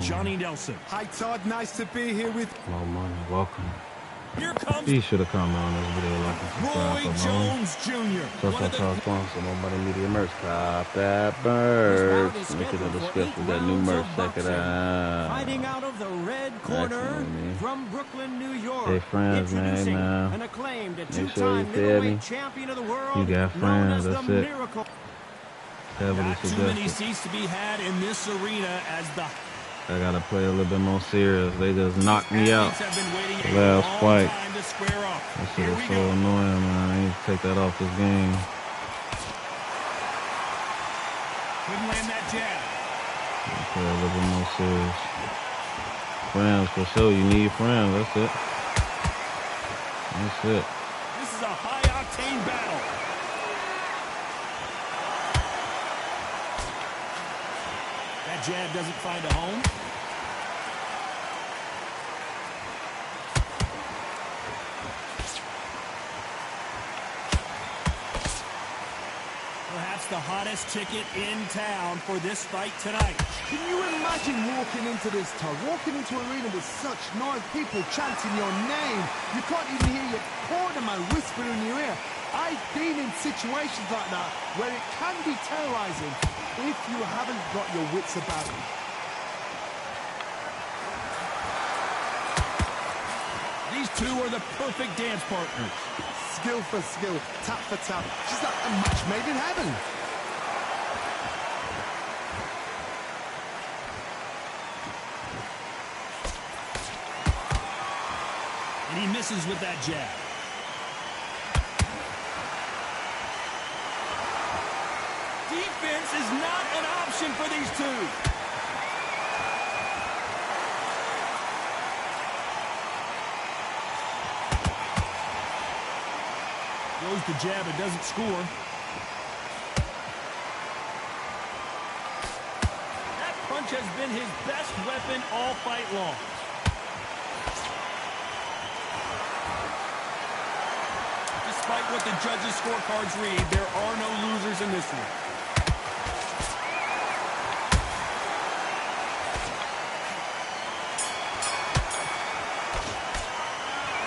Johnny Nelson. Hi, Todd. Nice to be here with... Hello, money. Welcome. Here comes... He should have commented on this video like and subscribe Roy for more. Jones Jr. Trust our top sponsor, Nobody Media Merch. Cop that merch. Link in the description. We got new merch. Check it out. Fighting out of the red corner from Brooklyn, New York. Hey, friends, man. Now, an acclaimed make sure you feel me. champion of the world. You got friends. That's it. Not too many seats to be had in this arena as the... I gotta play a little bit more serious. They just knocked me out the last fight. That shit is so annoying, man. I need to take that off this game. Couldn't land that jab. Play a little bit more serious. Friends, for sure. You need friends. That's it. That's it. This is a high-octane battle. That jab doesn't find a home. Perhaps the hottest ticket in town for this fight tonight. Can you imagine walking into this, Todd? Walking into an arena with such noise, people chanting your name. You can't even hear your cornerman whispering in your ear. I've been in situations like that where it can be terrorizing if you haven't got your wits about you. These two are the perfect dance partners. Skill for skill, tap for tap, just like a match made in heaven. And he misses with that jab. Defense is not an option for these two. Goes the jab, it doesn't score. That punch has been his best weapon all fight long. Despite what the judges' scorecards read, there are no losers in this one.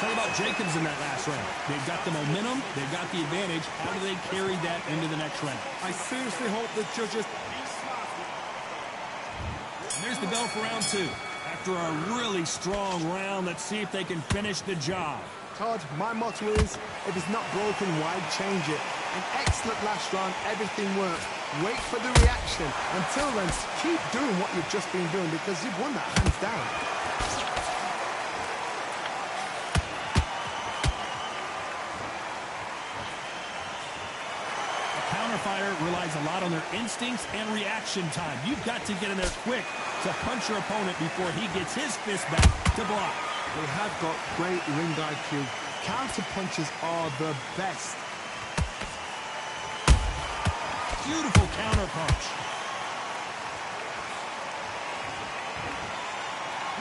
Talk about Jacobs in that last round. They've got the momentum, they've got the advantage. How do they carry that into the next round? I seriously hope the judges... And there's the bell for round two. After a really strong round, let's see if they can finish the job. Todd, my motto is, if it's not broken, why change it? An excellent last round, everything worked. Wait for the reaction. Until then, keep doing what you've just been doing because you've won that hands down. Fighter relies a lot on their instincts and reaction time. You've got to get in there quick to punch your opponent before he gets his fist back to block. They have got great ring IQ. Counter punches are the best. Beautiful counter punch.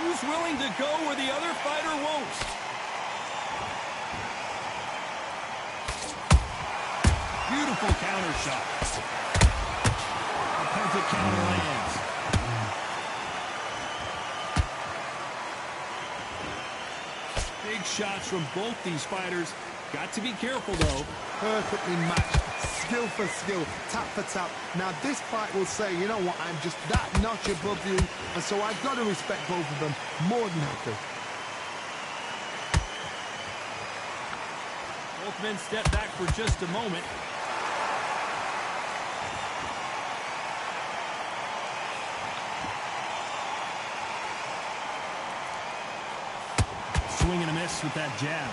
Who's willing to go where the other fighter won't? Beautiful counter shot. A perfect counter lands. Big shots from both these fighters. Got to be careful, though. Perfectly matched. Skill for skill. Tap for tap. Now, this fight will say, you know what, I'm just that notch above you. And so I've got to respect both of them more than happy. Both men step back for just a moment. Swing and a miss with that jab.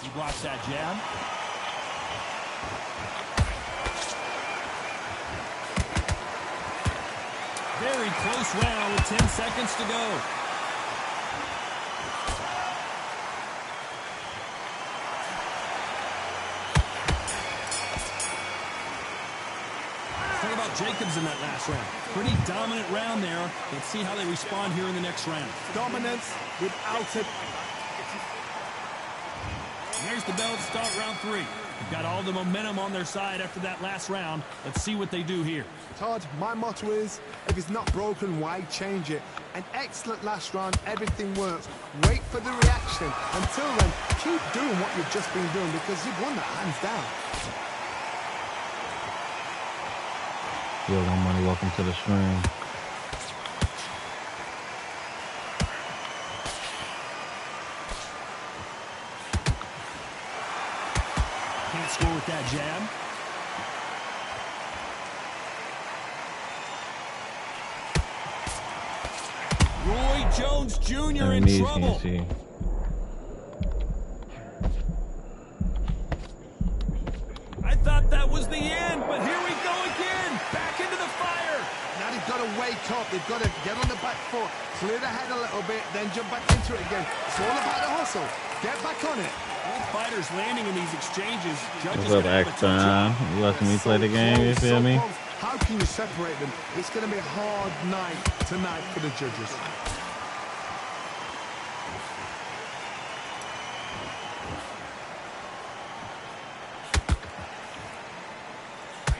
He blocks that jab. Very close round with 10 seconds to go. Talk about Jacobs in that last round. Pretty dominant round there. Let's see how they respond here in the next round. Dominance without it. There's the bell to start round three. They've got all the momentum on their side after that last round. Let's see what they do here. Todd, my motto is, if it's not broken, why change it? An excellent last round, everything works. Wait for the reaction. Until then, keep doing what you've just been doing because you've won that hands down. Yo, no money, welcome to the stream. Can't score with that jab. Roy Jones Jr. in trouble. I thought that was the end, but here we go again. Back into the fire. Now they've got to wake up. They've got to get on the back foot, clear the head a little bit, then jump back into it again. It's all about the hustle. Get back on it. Both fighters landing in these exchanges. What's up, X-Time? You watching me play the game, you feel me? How can you separate them? It's going to be a hard night tonight for the judges.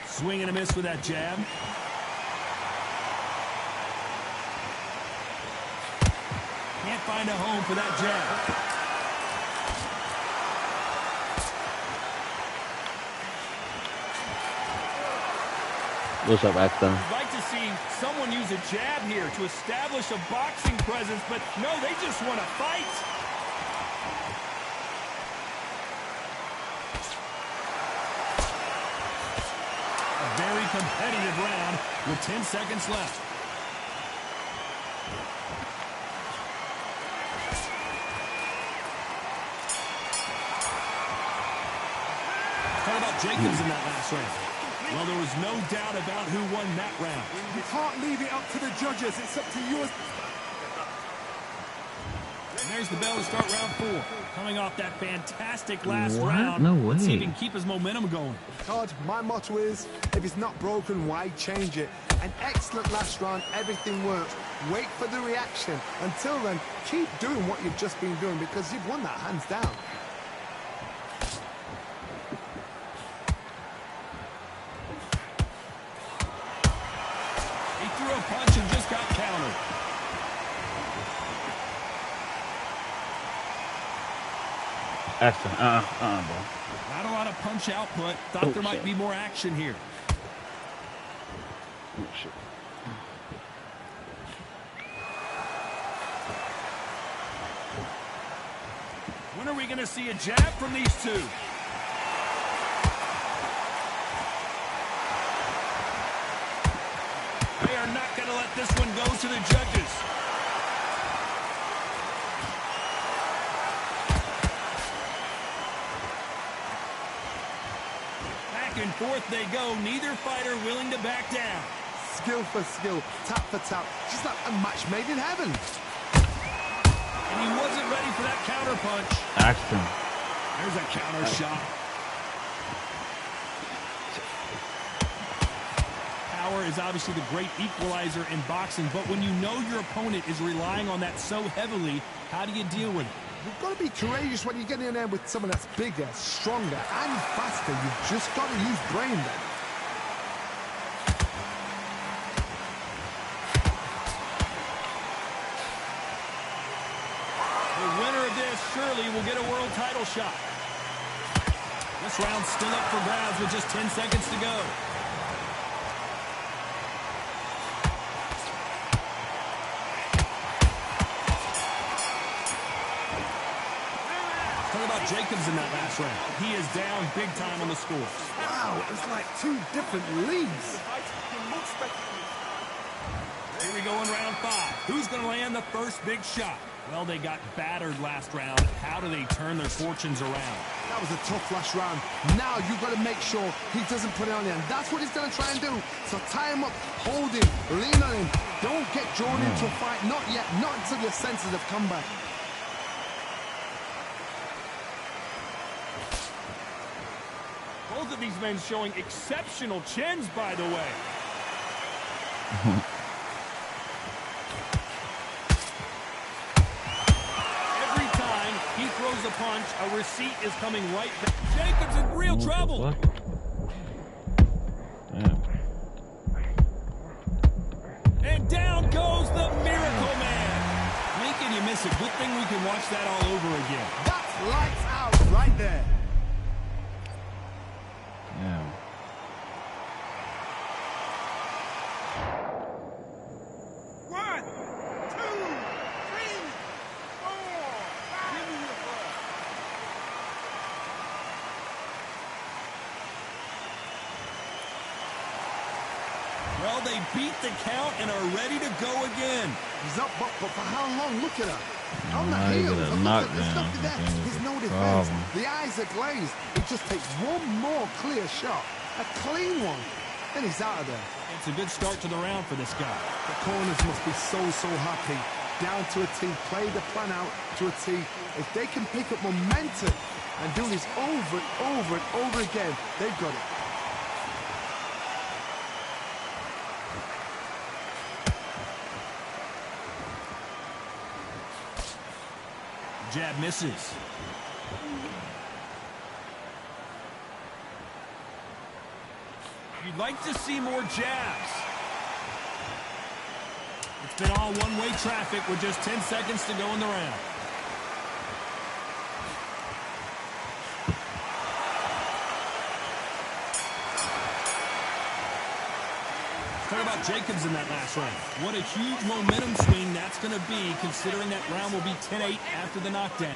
Swing and a miss with that jab. Can't find a home for that jab. What's up, X-Time? I'd like to see someone use a jab here to establish a boxing presence, but no, they just want to fight. A very competitive round with 10 seconds left. How about Jacobs in that last round? Well, there was no doubt about who won that round. You can't leave it up to the judges. It's up to you. And there's the bell to start round 4. Coming off that fantastic last round. No way. Let's see if he can keep his momentum going. Todd, my motto is, if it's not broken, why change it? An excellent last round, everything works. Wait for the reaction. Until then, keep doing what you've just been doing because you've won that hands down. He threw a punch and just got countered. Excellent. Bro. Not a lot of punch output. Thought there might be more action here. Oh, shit. When are we going to see a jab from these two? They are not going to let this one go to the judges. Back and forth they go. Neither fighter willing to back down. Skill for skill, tap for tap. Just like a match made in heaven. And he wasn't ready for that counter punch. Excellent. There's a counter shot. Power is obviously the great equalizer in boxing, but when you know your opponent is relying on that so heavily, how do you deal with it? You've got to be courageous when you get in there with someone that's bigger, stronger, and faster. You've just got to use brain then. The winner of this surely will get a world title shot. This round's still up for grabs with just 10 seconds to go. Talk about Jacobs in that last round. He is down big time on the score. Wow, it's like two different leagues. Here we go in round 5. Who's going to land the first big shot? Well, they got battered last round. How do they turn their fortunes around? That was a tough last round. Now you've got to make sure he doesn't put it on you. And that's what he's going to try and do. So tie him up, hold him, lean on him. Don't get drawn into a fight. Not yet. Not until your senses have come back. Both of these men showing exceptional chins, by the way. Every time he throws a punch, a receipt is coming right back. Jacobs in real trouble. And down goes the Miracle Man. Lincoln, you miss it. Good thing we can watch that all over again. That's lights out right there. Yeah. One, two, three, four. Give me your ball. Well, they beat the count and are ready to go again. He's up, but for how long? Look at her. On the Nah, he heels. got a Look at knockdown. there's nothing there. I think There's it's no a defense. problem. The eyes are glazed. It just takes one more clear shot. A clean one. Then he's out of there. It's a good start to the round for this guy. The corners must be so happy. Down to a T. Play the plan out to a T. If they can pick up momentum and do this over and over and over again, they've got it. Jab misses. You'd like to see more jabs. It's been all one-way traffic with just 10 seconds to go in the round. Talk about Jacobs in that last round. What a huge momentum swing that's going to be, considering that round will be 10-8 after the knockdown.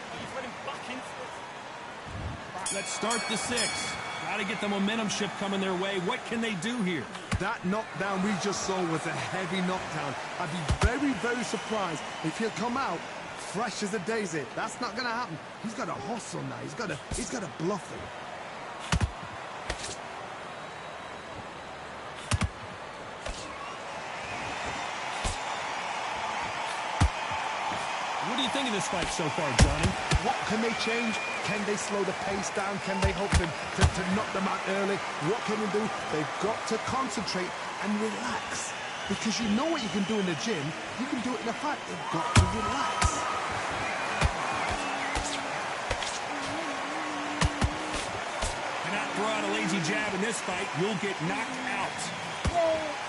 Let's start the sixth. Got to get the momentum shift coming their way. What can they do here? That knockdown we just saw was a heavy knockdown. I'd be very, very surprised if he'll come out fresh as a daisy. That's not going to happen. He's got to hustle now. He's got to bluff it. What do you think of this fight so far, Johnny? What can they change? Can they slow the pace down? Can they hope to knock them out early? What can they do? They've got to concentrate and relax. Because you know what you can do in the gym. You can do it in a fight. They've got to relax. Cannot throw out a lazy jab in this fight. You'll get knocked out.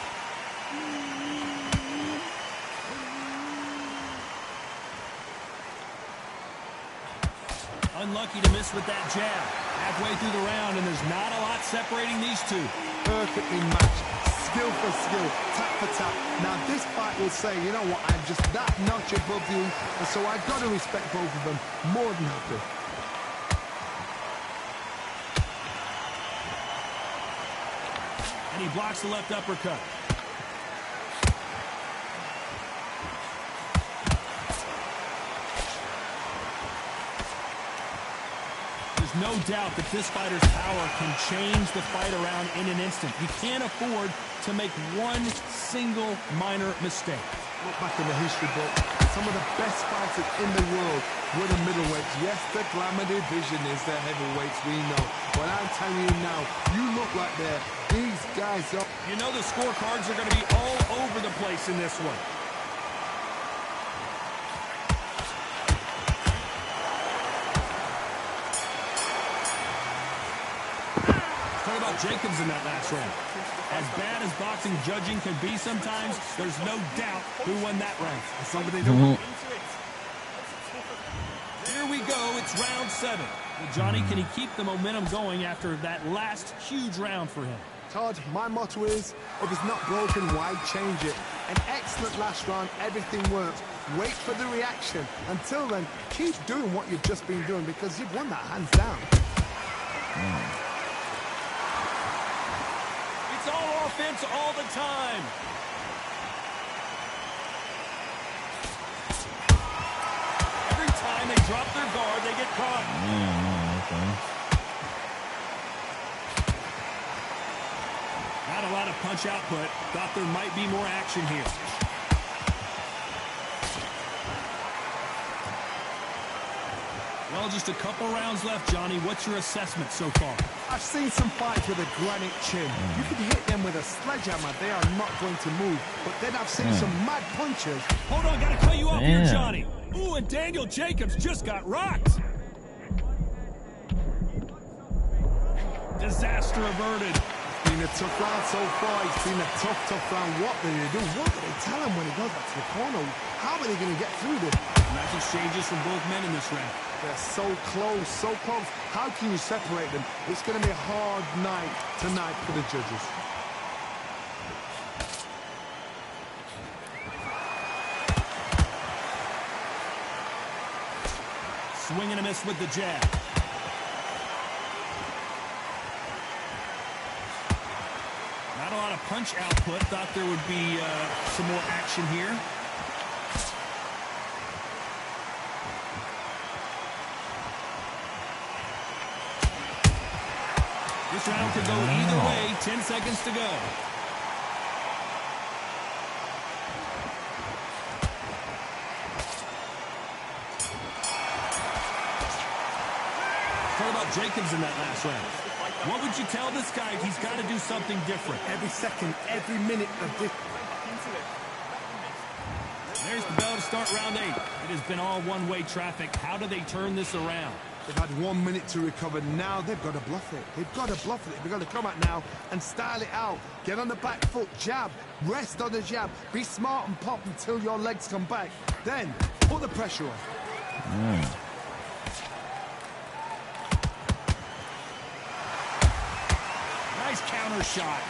Unlucky to miss with that jab. Halfway through the round, and there's not a lot separating these two. Perfectly matched. Skill for skill. Tap for tap. Now this fight will say, you know what, I'm just that notch above you, and so I've got to respect both of them. More than happy. And he blocks the left uppercut. No doubt that this fighter's power can change the fight around in an instant. You can't afford to make one single minor mistake. Look back in the history book. Some of the best fighters in the world were the middleweights. Yes, the glamour division is the heavyweights, we know. But I'm telling you now, you look like these guys are... You know the scorecards are going to be all over the place in this one. Jacobs in that last round. As bad as boxing judging can be sometimes, there's no doubt who won that round. Somebody don't Here we go. It's round 7. Well, Johnny, can he keep the momentum going after that last huge round for him? Todd, my motto is, if it's not broken, why change it? An excellent last round. Everything works. Wait for the reaction. Until then, keep doing what you've just been doing because you've won that hands down. All offense all the time. Every time they drop their guard, they get caught. Not a lot of punch output. Thought there might be more action here. Well, just a couple rounds left, Johnny. What's your assessment so far? I've seen some fights with a granite chin. You can hit them with a sledgehammer. They are not going to move. But then I've seen some mad punches. Hold on, gotta cut you off here, Johnny. Ooh, and Daniel Jacobs just got rocked. Disaster averted. It's been a tough round so far. It's been a tough round. What do they do? What do they tell him when he goes back to the corner? How are they going to get through this? Nice exchanges from both men in this round. They're so close, so close. How can you separate them? It's going to be a hard night tonight for the judges. Swing and a miss with the jab. Not a lot of punch output. Thought there would be some more action here. This round could go either way. 10 seconds to go. What about Jacobs in that last round? What would you tell this guy if he's got to do something different? Every second, every minute of this. There's the bell to start round 8. It has been all one-way traffic. How do they turn this around? They've had 1 minute to recover. Now they've got to bluff it. They've got to bluff it. They've got to come out now and style it out. Get on the back foot, jab, rest on the jab. Be smart and pop until your legs come back. Then put the pressure on. Nice counter shot.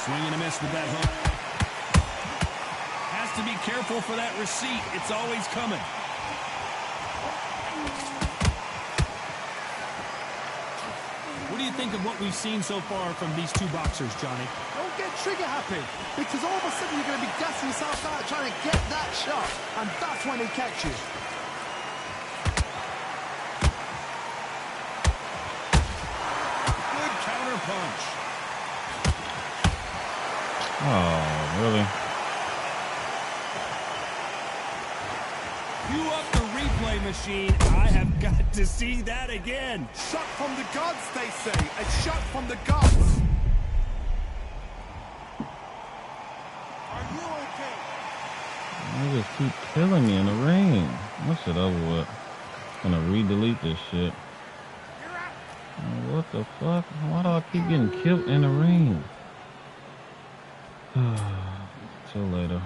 Swing and a miss with that hook. Has to be careful for that receipt. It's always coming. What do you think of what we've seen so far from these two boxers, Johnny? Don't get trigger happy, because all of a sudden you're going to be gassing yourself out trying to get that shot, and that's when he catches you. Good counter punch. Oh, really? Cue up the replay machine. I have got to see that again. Shot from the gods, they say. A shot from the gods. Are you okay? They just keep killing me in the ring. That shit over with. I'm gonna re-delete this shit. What the fuck? Why do I keep getting killed in the ring? Till later.